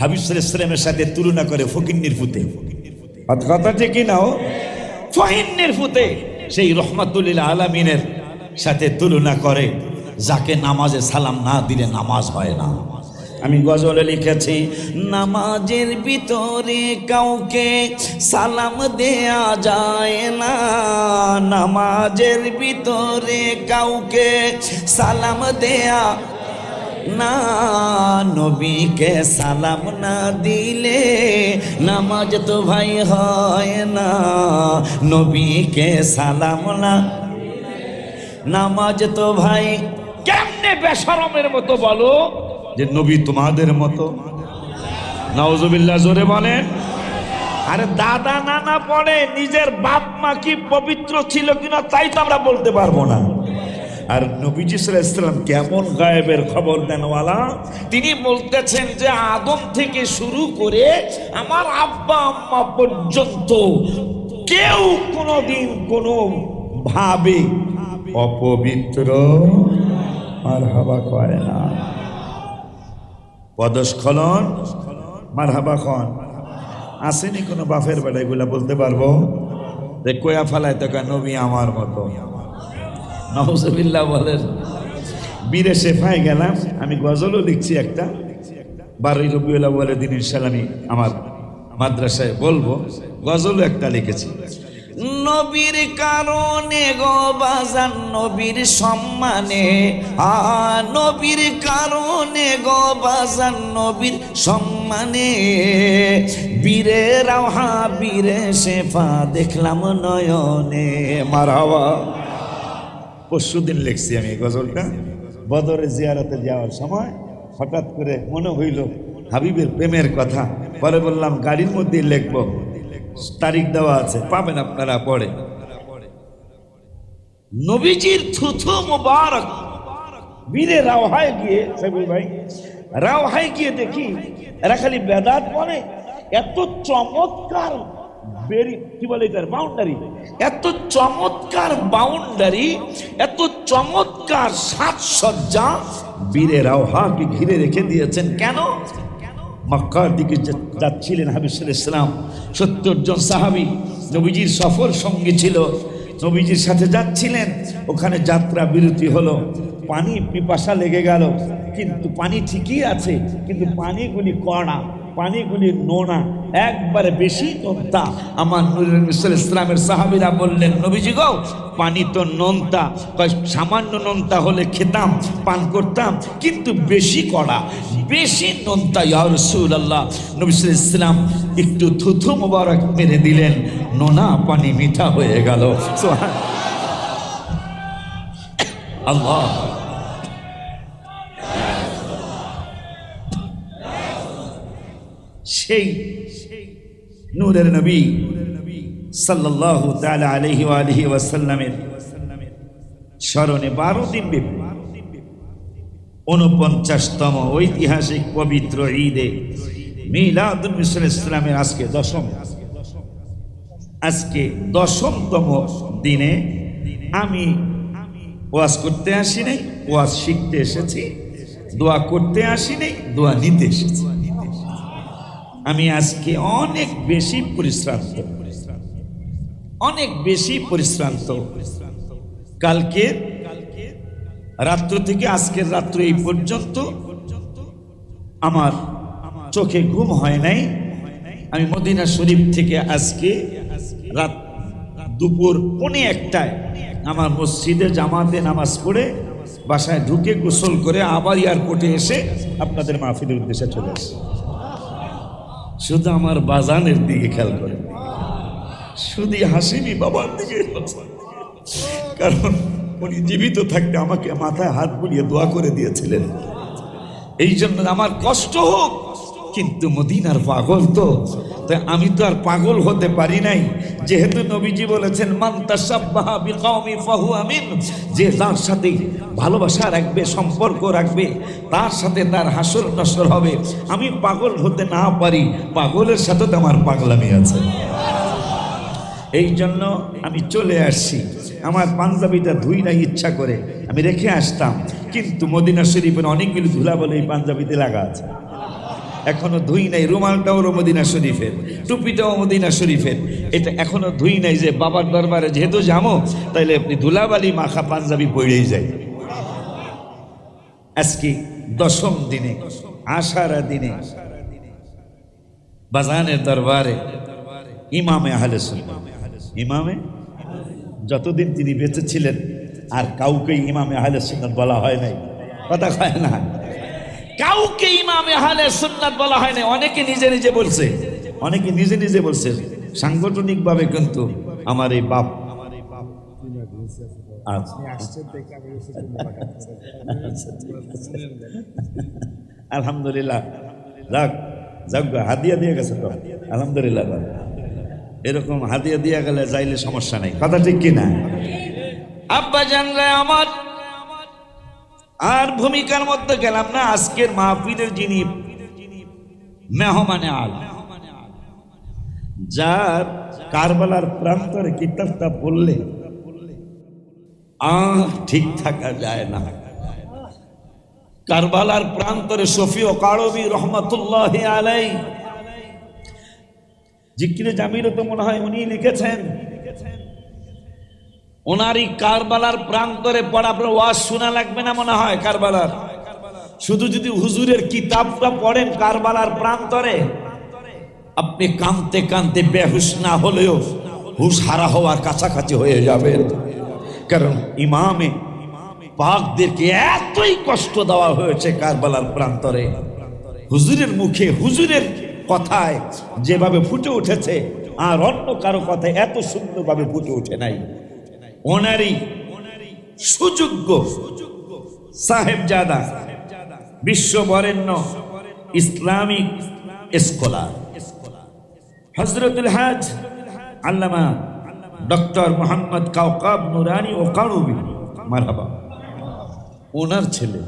হাবিব সাল্লাল্লাহু আলাইহি ওয়াসাল্লামের সাথে তুলনা করে ফকিন্নির ফুতে। কথা ঠিক কি না? ফকিন্নির ফুতে সেই রহমাতুল লিল আলামিনের সাথে তুলনা করে, যাকে নামাজে সালাম না দিলে নামাজ হয় না। আমি গজলে লিখেছি, নামাজের ভিতরে কাউকে সালাম দেয়া যায় না, নামাজের ভিতরে কাউকে সালাম দেয়া না, নবীকে সালাম না দিলে নামাজ তো ভাই হয় না, নবীকে সালাম না নামাজ তো ভাই। কেমনে বেশরমের মতো বলো যে নবী তোমাদের মতো? নাউজুবিল্লাহ, জোরে বলেন। আরে দাদা নানা পড়ে, নিজের বাপ মা কি পবিত্র ছিল কিনা তাই তো আমরা বলতে পারবো না। আর নবীজি সাল্লাল্লাহু আলাইহি ওয়াসাল্লাম কেমন গায়েবের খবর দেনওয়ালা, তিনি বলতেছেন যে আদম থেকে শুরু করে আমার আব্বা আম্মা পর্যন্ত কেউ কোনোদিন কোনো ভাবে অপবিত্র মারহাবা করে না। পদস্খলন মারহাবা খন আসেনি কোনো বাপের বেটা, এগুলা বলতে পারবো যে কোয়া ফালায় তো নবী আমার মতো। নাউজুবিল্লাহ বলেন। বীরে শেফায় গেলাম, আমি গজলও লিখছি একটা, 12 রবিউল আউয়ালের দিন ইনশাআল্লাহ আমি আমার মাদ্রাসায় বলবো, গজলও একটা লিখেছি। নবীর কারণে গো বাজান, নবীর সম্মানে, নবীর কারণে গো বাজান, নবীর সম্মানে, বীরে রাওহা বীরে শেফা দেখলাম নয়নে। মারহাবা। পরশুদিন লিখছি আমি গজলটা, বদরে জিয়ারতে যাওয়ার সময় হঠাৎ করে মনে হইল হাবিবের প্রেমের কথা, পরে বললাম গাড়ির মধ্যে লিখবো, তারিখ দেওয়া আছে, পাবেন আপনারা পড়ে। নবীজির থুথু মুবারক বীরে রাওহায় গিয়ে, সাবির ভাই রাওহায় গিয়ে দেখি এরা খালি বেদাত বলে, এত চমৎকার কি বলে এটার বাউন্ডারি, এত চমৎকার বাউন্ডারি, এত চমৎকার সাজসজ্জা বীরে রাওহাকে ঘিরে রেখে দিয়েছেন। কেন? মক্কার দিকে যাচ্ছিলেন হাবিব সাল্লাল্লাহু আলাইহি ওয়াসাল্লাম, 70 জন সাহাবী নবীজির সফর সঙ্গী ছিল, নবীজির সাথে যাচ্ছিলেন। ওখানে যাত্রা বিরতি হলো, পানি পিপাসা লেগে গেল, কিন্তু পানি ঠিকই আছে, কিন্তু পানিগুলি কড়া, পানিগুলি নোনা, একবারে বেশি নোনতা। আমার নূরে নবী সাল্লাল্লাহু আলাইহি ওয়াসাল্লামের সাহাবীরা বললেন, নবীজি গো পানি তো নোনতা, সামান্য নোনতা হলে খেতাম, পান করতাম, কিন্তু বেশি কড়া, বেশি নোনতা ইয়া রাসূলুল্লাহ। নবী সাল্লাল্লাহু আলাইহি ওয়াসাল্লাম একটু থুথু মোবারক মেরে দিলেন, নোনা পানি মিঠা হয়ে গেল। আল্লাহ। সেই নূরের নবী সাল্লাল্লাহু তাআলা আলাইহি ওয়া আলিহি ওয়াসাল্লামের স্মরণে 12 দিন ব্যাপী 49তম ঐতিহাসিক পবিত্র ঈদে মিলাদুন নবী সাল্লাল্লাহু আলাইহি ওয়াসাল্লামের আজকে আজকে 10তম দিনে আমি ওয়াজ করতে আসি নাই, ওয়াজ শিখতে এসেছি, দোয়া করতে আসি নাই, দোয়া নিতে এসেছি। আমি আজকে অনেক বেশি পরিশ্রান্ত, অনেক বেশি পরিশ্রান্ত। কালকে রাত্র থেকে আজকের রাত্র এই পর্যন্ত আমার চোখে ঘুম হয় নাই। আমি মদিনা শরীফ থেকে আজকে রাত দুপুর 1:45 আমার মসজিদে জামাতে নামাজ পড়ে বাসায় ঢুকে গোসল করে আবার এয়ারপোর্টে এসে আপনাদের মাহফিলের উদ্দেশ্যে চলে আসে। শুধু আমার বাজানের দিকে খেয়াল করে, শুধু হাসিনি বাবার দিকে, কারণ উনি জীবিত থাকতে আমাকে মাথায় হাত বুলিয়ে দোয়া করে দিয়েছিলেন। এই জন্য আমার কষ্ট হোক, কিন্তু মদিনার পাগল তো, তাই আমি তো আর পাগল হতে পারি নাই। যেহেতু নবীজি বলেছেন মান তাশাব্বাহা বিকওমি ফাহুয়া মিন, যে তার সাথে ভালোবাসা রাখবে, সম্পর্ক রাখবে, তার সাথে তার হাসর নসর হবে। আমি পাগল হতে না পারি, পাগলের সাথে তো আমার পাগলামি আছে। এই জন্য আমি চলে আসছি। আমার পাঞ্জাবিটা ধুই নাই ইচ্ছা করে, আমি রেখে আসতাম, কিন্তু মদিনা শরীফের অনেকগুলো ধুলা বলে এই পাঞ্জাবিতে লাগা আছে। এখনো ধুই নাই, রুমালটাও মদিনা শরীফের, টুপিটাও মদিনা শরীফের, এটা এখনো ধুই নাই যে বাবার দরবারে যেহেতু যাবো তাইলে আপনি ধুলাবালি মাখা পাঞ্জাবি পড়েই যায়। আজকে 10ম দিনে, আশারা দিনে বাজানের দরবারে ইমামে আহলে সুন্নাত, ইমামে যতদিন তিনি বেঁচে ছিলেন আর কাউকে ইমামে আহলে সুন্নাত বলা হয় নাই, কথা কয় না, কাউকে ইমামে আহলে সুন্নাত বলা হয় নাই। অনেকে নিজে নিজে বলছে, অনেকে নিজে নিজে বলছে, সাংগঠনিকভাবে কিন্তু আমার এই বাপ আলহামদুলিল্লাহ, যাক যাক হাদিয়া দিয়ে গেছে তো আলহামদুলিল্লাহ। এরকম হাদিয়া দিয়ে গেলে যাইলে সমস্যা নাই, কথা ঠিক কিনা? আব্বা জানলে আমার আর ভূমিকার মধ্যে গেলাম না। আজকের মাহফিলের যিনি মেহমানে আলা, যার কারবালার প্রান্তরে কিতাবটা পড়লে ঠিক থাকা যায় না। কারবালার প্রান্তরে শফি ও কারবি রহমতুল্লাহি আলাইহি জিকিরে জামিরও তো মনে হয় উনি লিখেছেন। ওনারই কারবালার প্রান্তরে পড়া আপনার ওয়াজ শোনা লাগবে না মনে হয়। কারবালার শুধু যদি হুজুরের কিতাবটা পড়েন কারবালার প্রান্তরে, আপনি কাঁদতে কাঁদতে বেহুশ না হলেও হুশ হারা হওয়ার কাছাকাছি হয়ে যাবেন। কারণ ইমামে পাকদেরকে এতই কষ্ট দেওয়া হয়েছে কারবালার প্রান্তরে, হুজুরের মুখে হুজুরের কথায় যেভাবে ফুটে উঠেছে আর অন্য কারো কথায় এত সুন্দরভাবে ফুটে উঠে নাই। ওনারই সুযোগ্য সাহেবজাদা, বিশ্ববরেণ্য ইসলামিক স্কলার হযরতুল হাজ আল্লামা ডক্টর মোহাম্মদ কাওকাব নুরানি ও কারবি, মারহাবা, ওনার ছেলে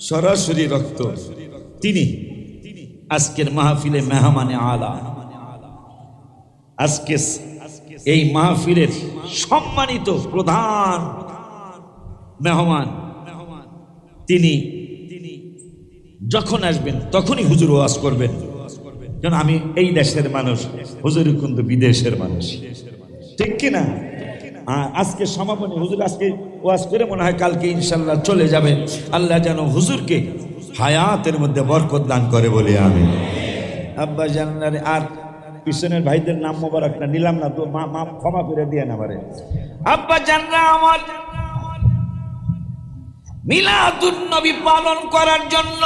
সরাসরি রক্ত, তিনি আজকের মাহফিলে মেহমানে আলা। আজকে এই মাহফিলের সম্মানিত প্রধান মেহমান তিনি। যখন আসবেন তখনই হুজুর ওয়াজ করবেন, কারণ আমি এই দেশের মানুষ, হুজুর কিন্তু বিদেশের মানুষ, ঠিক কিনা? আজকে সমাপনী হুজুর আজকে ওয়াজ করে মনে হয় কালকে ইনশাল্লাহ চলে যাবে। আল্লাহ যেন হুজুরকে হায়াতের মধ্যে বরকত দান করে বলি আমি। আব্বা জানারে আর পিছনের ভাইদের নাম মোবারক না নিলাম না তো, মা ক্ষমা করে দিয়ে না পারে। আব্বা জানরা আমার মিলাদুন নবী পালন করার জন্য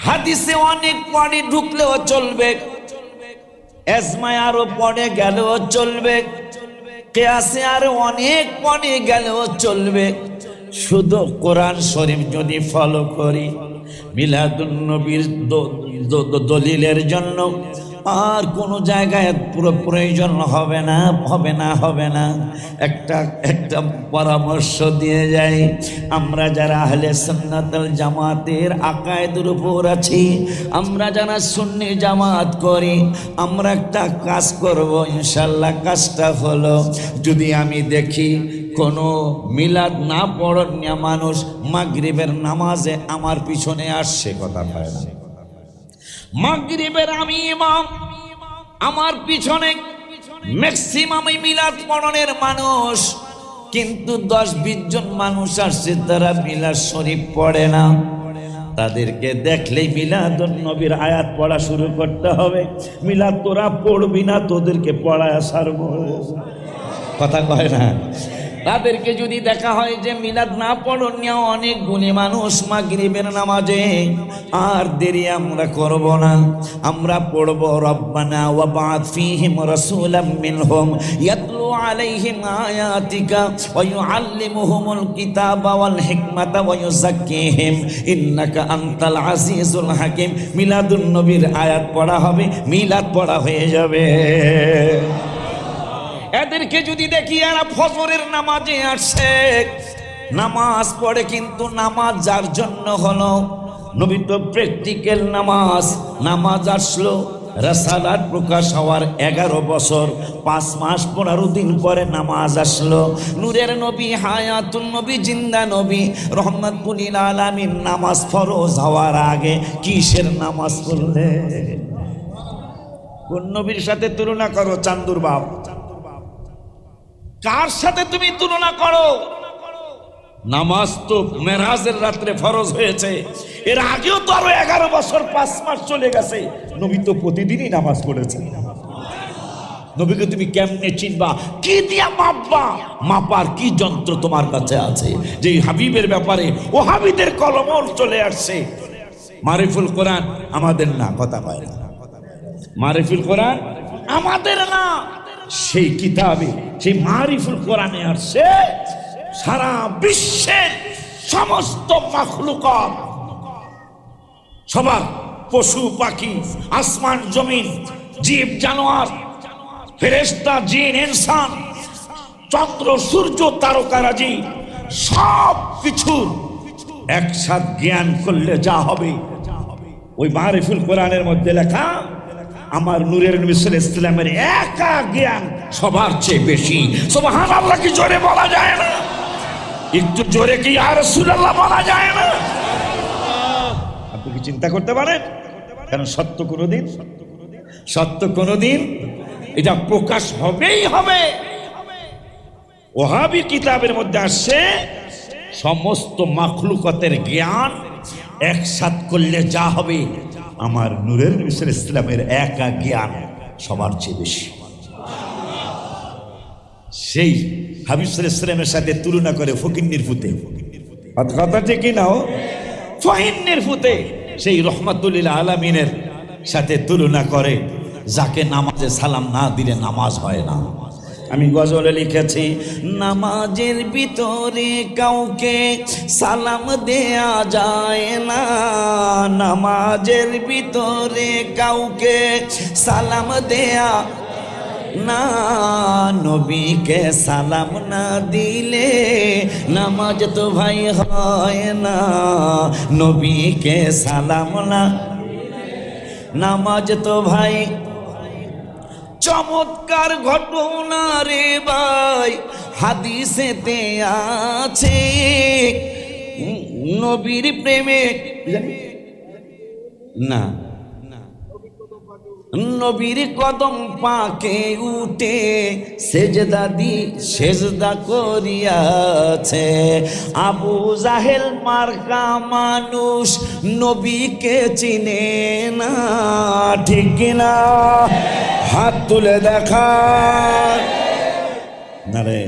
হাদিসে অনেক পড়ে ঢুকলেও চলবে, এজমায় আরো পড়ে গেলেও চলবে, কিয়াসে আরো অনেক পড়ে গেলেও চলবে। শুধু কোরআন শরীফ যদি ফলো করি মিলাদুন নবীর দলিলের জন্য আর কোনো জায়গায় পুরো প্রয়োজন হবে না, হবে না, হবে না। একটা পরামর্শ দিয়ে যাই, আমরা যারা আহলে সুন্নাত ওয়াল জামাতের আকায়েদের উপর আছি, আমরা যারা সুন্নি জামাত করি, আমরা একটা কাজ করব ইনশাআল্লাহ। কাজটা হলো, যদি আমি দেখি কোনো মিলাদ না পড়নিয়া মানুষ মাগরিবের নামাজে আমার পিছনে আসছে, কথা হয় না, মাগরিবের আমি ইমাম, আমার পিছনে ম্যাক্সিমাম মিলাদ পড়নের মানুষ, কিন্তু 10-20 জন মানুষ আসছে তারা মিলাদ শরীফ পড়ে না। তাদেরকে দেখলেই মিলাদুন নবীর আয়াত পড়া শুরু করতে হবে। মিলাদ তোরা পড়বি না, তোদেরকে পড়ায় সারবো, কথা কয় না। তাদেরকে যদি দেখা হয় যে মিলাদ না পড়নিয়া অনেক গুণী মানুষ মাগরিবের নামাজে, আর দেরি আমরা করব না, আমরা পড়ব রব্বানা ওয়া বা'আথ ফীহিম রাসূলাম মিনহুম ইয়াতলু আলাইহিম আয়াতিকা ওয়া ইউআল্লিমুহুমুল কিতাবা ওয়াল হিকমাতা ওয়া ইউযাক্কিহিম ইন্নাকা আনতাল আজিজুল হাকীম। মিলাদুন নবীর আয়াত পড়া হবে, মিলাদ পড়া হয়ে যাবে। এদেরকে যদি দেখি এরা ফজরের নামাজে আসছে, নামাজ পড়ে, কিন্তু নামাজ যার জন্য হলো, নবী তো প্র্যাকটিক্যাল নামাজ আসলো, রাসালাত প্রকাশ হওয়ার 11 বছর 5 মাস 15 দিন পরে নামাজ আসলো। নূরের নবী, হায়াতুন নবী, জিন্দা নবী, রহমাতুল লিল আলামিন নামাজ ফরজ হওয়ার আগে কিসের নামাজ পড়লে? কোন নবীর সাথে তুলনা করো? চান্দুর বাপ। কার সাথে তুমি তুলনা করো? নামাজ তো মেরাজের রাত্রে ফরজ হয়েছে, এর আগেও তো আরো 11 বছর 5 মাস চলে গেছে। নবী তো প্রতিদিনই নামাজ পড়েছেন। নবীকে তুমি কেমনে চিনবা? কি দিয়া মাপবা? মাপার কি যন্ত্র তোমার কাছে আছে? যে হাবিবের ব্যাপারে ওহাবিদের কলমও চলে আসছে। মারিফুল কোরআন আমাদের না, কথা কয় না। মারিফুল কোরআন আমাদের না, সেই কিতাবে, সেই মারিফুল কোরআনে আসছে সারা বিশ্বের সমস্ত মাখলুকাত, সবার পশু পাখি, আসমান জমিন, জীব জানোয়ার, ফেরেশতা, জিন, ইনসান, চন্দ্র সূর্য, তারকারাজি, সব কিছু একসাথে জ্ঞান করলে যা হবে, ওই মারিফুল কোরআনের মধ্যে লেখা আমার নূরের নবী সাল্লাল্লাহু আলাইহি ওয়াসাল্লামের একা জ্ঞান সবার চেয়ে বেশি। সুবহানাল্লাহ কি জোরে বলা যায় না? একটু জোরে কি ইয়া রাসূলুল্লাহ বলা যায় না? আপনি কি চিন্তা করতে পারেন? কারণ সত্য কোনোদিন এটা প্রকাশ হবেই হবে। ওহাবী কিতাবের মধ্যে আসছে সমস্ত মাখলুকাতের জ্ঞান একসাথ করলে যা হবে, আমার নূরের নবী সাল্লাল্লাহু আলাইহি ওয়াসাল্লামের একা জ্ঞান সবার চেয়ে বেশি। সেই হাবিব সাল্লাল্লাহু আলাইহি ওয়াসাল্লামের সাথে তুলনা করে ফকিন্নির ফুতে, কথা ঠিক নাও, ফকিন্নির ফুতে সেই রহমাতুল লিল আলামিনের সাথে তুলনা করে, যাকে নামাজে সালাম না দিলে নামাজ হয় না। আমি গজলে লিখেছি, নামাজের ভিতরে কাউকে সালাম দেয়া যায় না, নামাজের ভিতরে কাউকে সালাম দেয়া না, নবীকে সালাম না দিলে নামাজ তো ভাই হয় না, নবীকে সালাম না নামাজ তো ভাই। চমৎকার ঘটনা রে ভাই হাদিসেতে আছে, নবীর প্রেমে না, নবীর কদম পাকে উঠে সেজদা করিয়াছে। আবু জাহেল মার্কা মানুষ নবীকে চিনে না, ঠিক কিনা? হাত তুলে দেখা না রে।